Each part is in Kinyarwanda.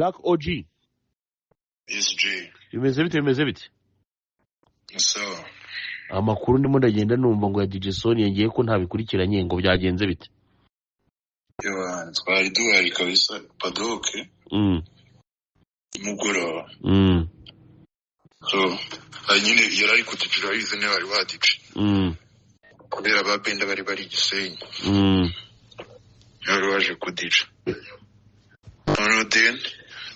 Black OG. Yes, G. Bimeze bite? So. Amakuru ndimo ndagenda numva ngo ya DJ Sony yagiye ko ntabikurikiranye ngo byagenze bite? Yo, twari duhari kabisa padoke. Mugoroba. So, nyine yarari kutujura yize ne bari wadice. Kubera babenda bari Gisenyi. Yari waje kudica. None then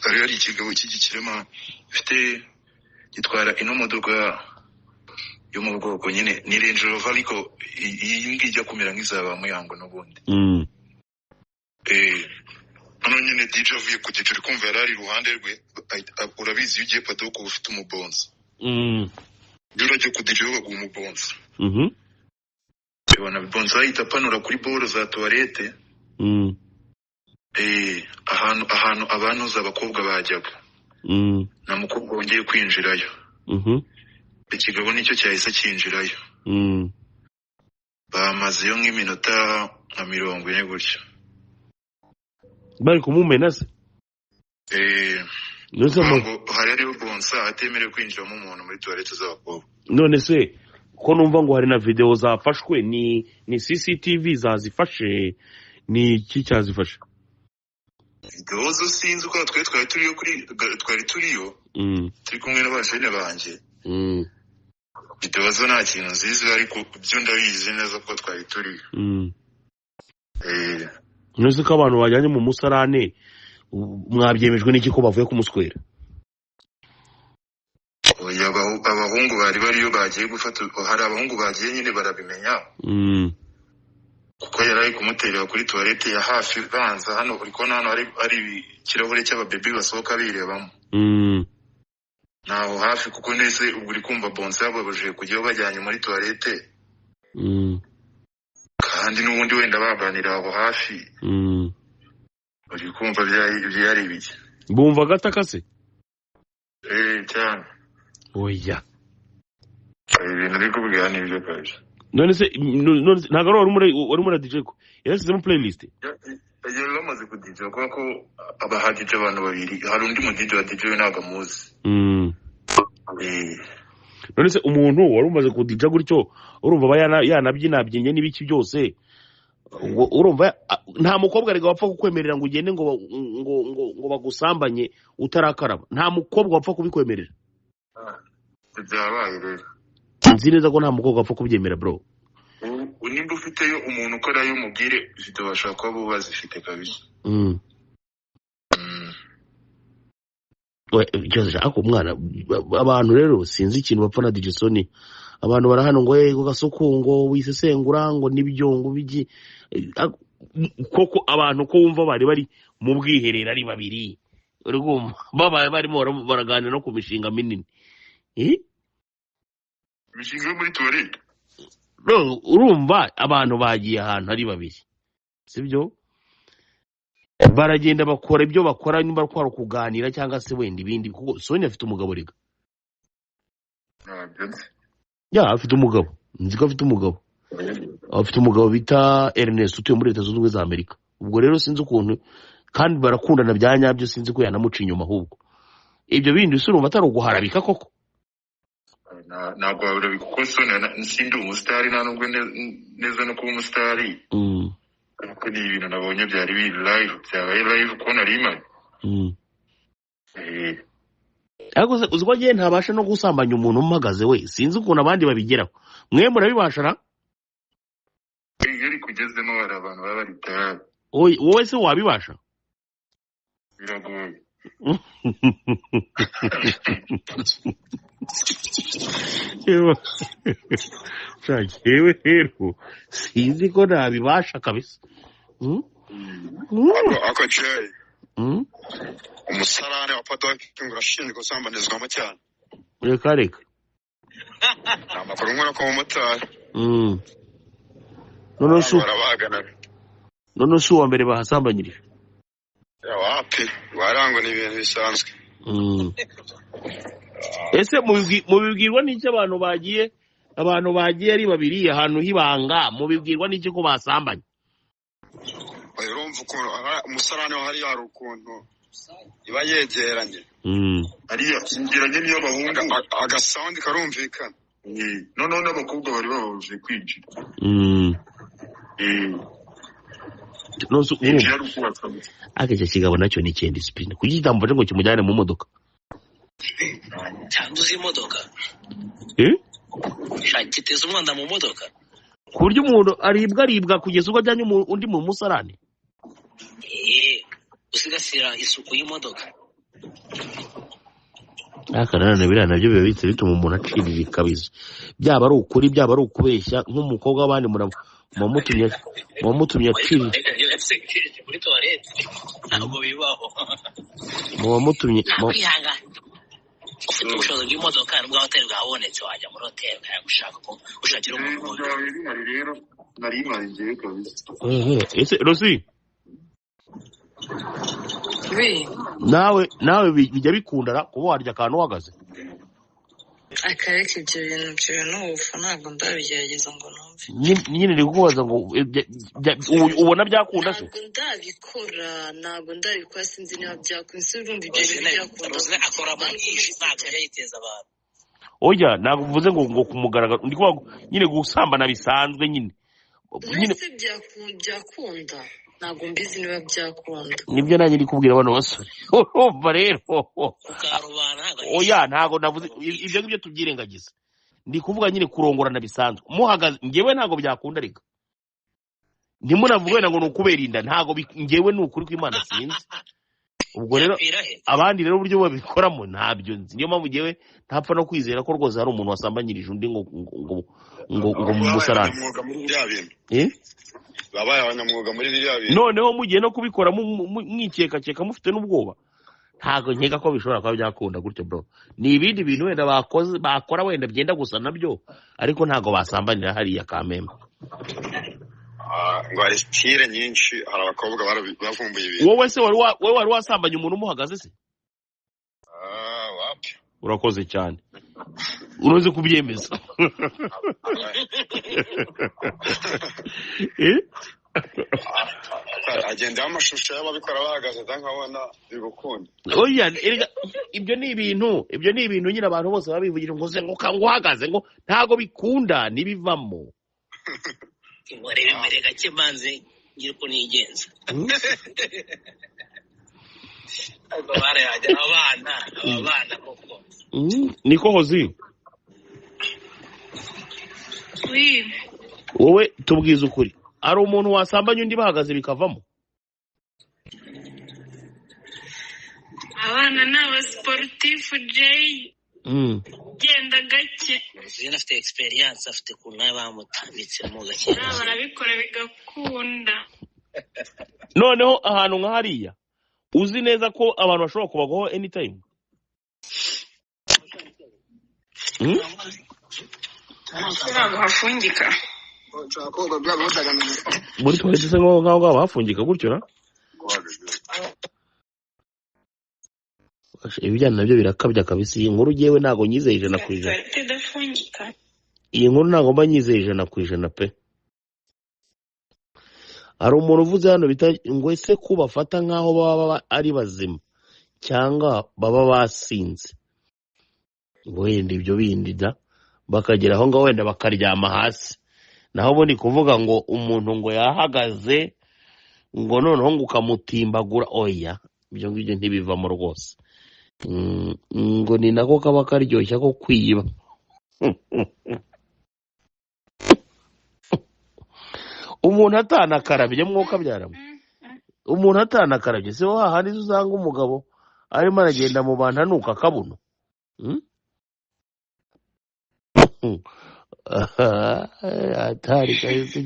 ari ikigabo cy'igikirema ifite gitwara ino modoka yo mu bwoko nyine ni Range Rover ariko iyi ngijya kumera nk'izaba muyango n'ubundi. None nyine DJ avuye kudica kumva yarari iruhande rwe urabizi ugiye padoko ufite umubonza. Urajya kudica bagu umubonza. Bibona bonza yita panura kuri boro za toilette. Ahantu abantu z'abakobwa bajyaga. Na mukobwa wongeye kwinjirayo. Ikigabo nicyo cyahise cyinjirayo. Bamazeyo nk'iminota nka 40 gutyo. Bari kumumena se? Hari ariho bonsa atemerewe kwinjiramo umuntu muri toilette z'abakobwa. None se ko numva ngo hari na video zafashwe ni CCTV zazifashe ni iki cyazifashe? Video zo sinzi uko twari turiyo turi kumwe n'abashene banje. Video zo nta kintu nziza ariko byo ndabizi neza ko twari turiyo. Nose ko abantu bajyanye mu musarane mwabyemejwe n'iki ko bavuye kumuswera? Oya abahungu bariyo bagiye gufata hari abahungu bagiye nyine barabimenya. Kuko yari kumuterera kuri toilette ya hafi banza hano uri ko hano ari kirahure cy'ababebi basohoka birebamo. Naho hafi kuko nese uri kumva bonsa yababaje kujya bajyanye muri toilette. Kandi n'ubundi wenda baganira aho hafi. Uri kumva byari ibiki. Bumva gatakase? Cyane. Oya. Ibintu biko bugana ibyo kabisa. None ntago wari muri DJ ko yarasize mu playlist. Iyo lamaze ku DJ ko abahagije abantu babiri hari undi mu DJ wa DJ naga muzi. None se umuntu wari umaze ku DJ gutyo urumva yanabyinabyinnye n'ibiki byose urumva nta mukobwa rega wapfa kukwemerera ngo ugende ngo bagusambanye utarakaraba nta mukobwa wapfa kubikwemerera. Byabaye rero. Nzi neza ko nta mukobwa wapfa kubyemera bro. Nimba ufiteyo umuntu ukorayo umubwire ufite bashaka ko bo bazifite kabisa. Cyose ako mwana abantu rero sinzi ikintu bapfa na DJ Sony. Abantu barahano ngo yego gasoko ngo wisesengura ngo nibyo ngo bigi koko abantu ko wumva bari mu bwiherera ari babiri urugumva babaye barimo baraganira no ku mishinga minini. Mishinga muri toilette. No urumva abantu bagiye ahantu ari babiri. Sibyo? Baragenda bakora ibyo bakora nimba kwaro kuganira cyangwa se wenda ibindi kuko Sony afite umugabo rega. Ya afite umugabo. Nzi ko afite umugabo. Afite umugabo bita Ernest utuye muri Leta Zunze Ubumwe za Amerika. Ubwo rero sinzi ukuntu kandi barakundana byanyabyo sinzi ko yanamuca inyuma ahubwo. Ibyo bindi surumva atari uguharabika koko. Ntabwo wabura kuko Sony nsindi umusitari nta nubwo neza no kuba umusitari. Kuko ni ibintu nabonye byari biri live byabaye live kubona rimwe. Ariko uziko ngiye ntabasha no gusambanya umuntu umagaze we sinzi ukuntu abandi babigeraho mwe murabibasha ra? Yari kugezemo hari abantu baba bari tayari. Wowe se wabibasha? Biragoye. Yewe rero sinzi ko nabibasha kabisa. Ako cyayi. Umusarane wa padoke ngo ashinzwe gusambanizwamo cyane. Reka. Amakuru nkora ko umumotari. None su wa mbere bahasambanyirije. Ya wapi warango ni ibintu bisanzwe. Ese mubibwirwa n'iki abantu bagiye ari babiri ahantu hibanga mubibwirwa n'iki ko basambanye? Urumva ukuntu umusarane hari ukuntu iba yegeranye ariya yegeranye niyo bahungu agasawundi karumvikana noneho n'abakobwa bari babuje kwinjira icyo kigabo nacyo ni icyenda disipurine kuki kitamufashe ngo kimujyane mu modoka cyangwa uzi imodoka giteza umwanda mu modoka ku buryo umuntu aribwa kugeza ubwo ajyanye undi mu musarani usigasira isuku y'imodoka nanone biriya nabyo biba bitse bituma umuntu acira ibikabizo byaba ari ukuri byaba ari ukubeshya nk'umukobwa w'abandi muwamutumye acira muri tuwarete ntabwo bibaho muwamutumye ufite ubushobozi bw'imodoka nubwo hoteli bwabonetse wajya muri hoteli ukajya gushaka ko ushakira umuntu rero nari imari ngiye kabisa ese Rosi nawe bijya bikundara kuba warya akantu uhagaze akareka ibyo bintu n'ubufu ntabwo ndabigerageza ngo numve nyine ndi kukubaza ngo ubona byakunda se ntabwo ndabikora sinzi niba byakunda ese urumva ibyo bintu byakunda akora amanisha ntabwo ajya yiteza abantu oya ntabwo uvuze ngo kumugaragara ndi kuvuga nyine gusambana bisanzwe nyine mbese byakunda ntabwo mbizi niba byakunda nibyo nanjye ndi kubwira bano basore urumva rero oya ntabwo navuze ibyo ngibyo tubyirengagiza ndi kuvuga nyine kurongorana bisanzwe muhagaze ngewe ntabwo byakunda reka ntimunavuge ngo ni ukubera inda ntabwo ngewe ni ukuri kw'Imana sinzi ubwo rero abandi rero uburyo babikoramo ntabyo nzi niyo mpamvu ngewe ntapfa no kwizera ko rwose hari umuntu wasambanyirije undi ngo mu musarani babaye abanyamwuga muri biriya bintu noneho mugiye no kubikora mwikekakeka mufite n'ubwoba ntabwo nkeka ko bishobora kuba byakunda gutyo bro ni ibindi bintu wenda bakora wenda byenda gusa nabyo ariko ntabwo basambanira hariya Kamembe ngo hari style nyinshi hari abakobwa bavumbuye ibintu wowe se wari wasambanye umuntu umuhagaze se wapi urakoze cyane unoze kubyemeza agendaho amashusho y'ababikora bahagaze nkabona bigukunda oya ibyo ni ibintu nyine abantu bose baba bivugira ngo se ngo uhagaze ngo ntago bikunda nibivamo reba imbere gake manze ngira uko nigenza abana koko niko hozi wowe tubwiza ukuri ari umuntu wasambanya undi bahagaze bikavamo abana ni abasiporutifu Jay genda gake zina afite experience afite kuntu bamutambitsemo gake barabikora bigakunda noneho ahantu nka hariya uzi neza ko abantu bashobora kubagaho anytime ntabwo hafungika muri twese se ngaho hafungika gutyo na ibijyana nabyo birakabya kabisa iyi nkuru ngewe ntabwo nyizeye 100%. iyi nkuru ntabwo mba nyizeye 100% pe hari umuntu uvuze hano bita ngo ese ko bafata nk'aho baba ari bazima cyangwa baba basinze wenda ibyo bindi da bakagera aho ngaho wenda bakaryama hasi naho ubundi kuvuga ngo umuntu ngo yahagaze ngo noneho ngo ukamutimbagura oya ibyo ngibyo ntibivamo rwose ngo ni nako kaba karyoshya ko kwiba umuntu atanakarabye mwuka byaramo umuntu atanakarabye se wo hahandi uzanga umugabo arimo aragenda mu bantu anuka akabuno atari kahise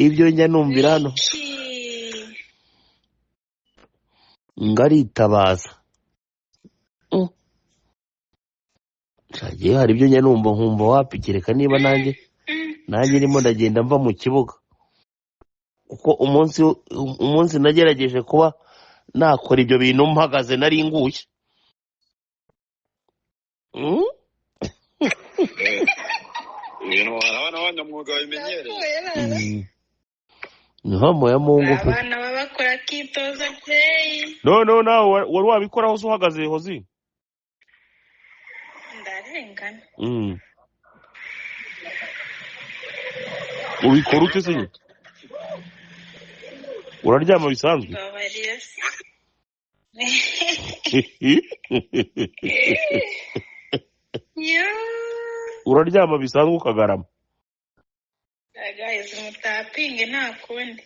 ibyo njya numvira hano ngaritabaza hari ibyo njya numva nkumva wapikireka niba nanjye ndimo ndagenda mva mu kibuga kuko umunsi nagerageje kuba nakora ibyo bintu mpagaze nari nguye ibintu abana b'abanyamwuga babimenyereye ni hamo ya Mungu pe. abana baba bakora kitoza play No nawe wari wabikoraho se uhagaze hozi. ndarengana Ubikora ute se? Uraryama bisanzwe? babarira yo Uraryama bisanzwe ukagarama? guys mutapinge nta kundi